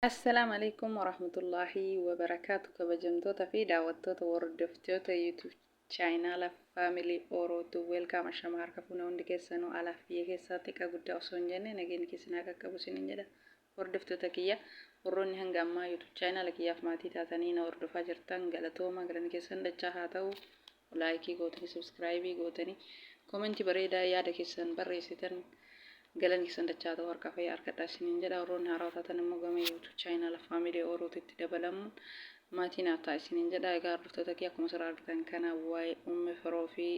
Assalaamu calaykum waraxmatullaahi wabarakaatu kabajamtoota fi daawwattoota hordoftoota YouTube chaayinaala faamilii Orootu weelkaam ashama harka fuuna hundi keessanuu alaaf biyya keessatti akka guddaa osoo hin jenne nageenya keessan akka qabu isiniin jedha. Hordoftoota kiyya warroonni hanga ammaa YouTube chaayinaala kiyyaaf maatii taatanii na hordofaa jirtan galatooma galanni keessan dachaa haa ta'u. Laayikii gootanii subscribe gootanii koomentii bareedaa yaada keessan barreessitan galanni keessan dachaa ta'u harka fayyaa harkadhaa isiniin jedha. Warroonni haaraa taatan immoo gama YouTube chaayinaala faamilii Orootitti dabalamuun maatiin haa ta'a isiniin jedha. Egaa hordoftoota kiyya akkuma asirraa argitan kana waa'ee uummi firoo fi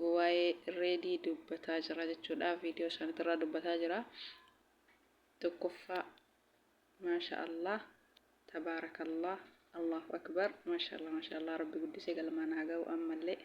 waa'ee reedii dubbataa jira jechuudha. Viidiyoo isaaniitirraa dubbataa jira. Tokkoffaa maasha Allah tabaarakallah Allahu akbar maasha Allah rabbi guddisee galmaan haa ga'u ammallee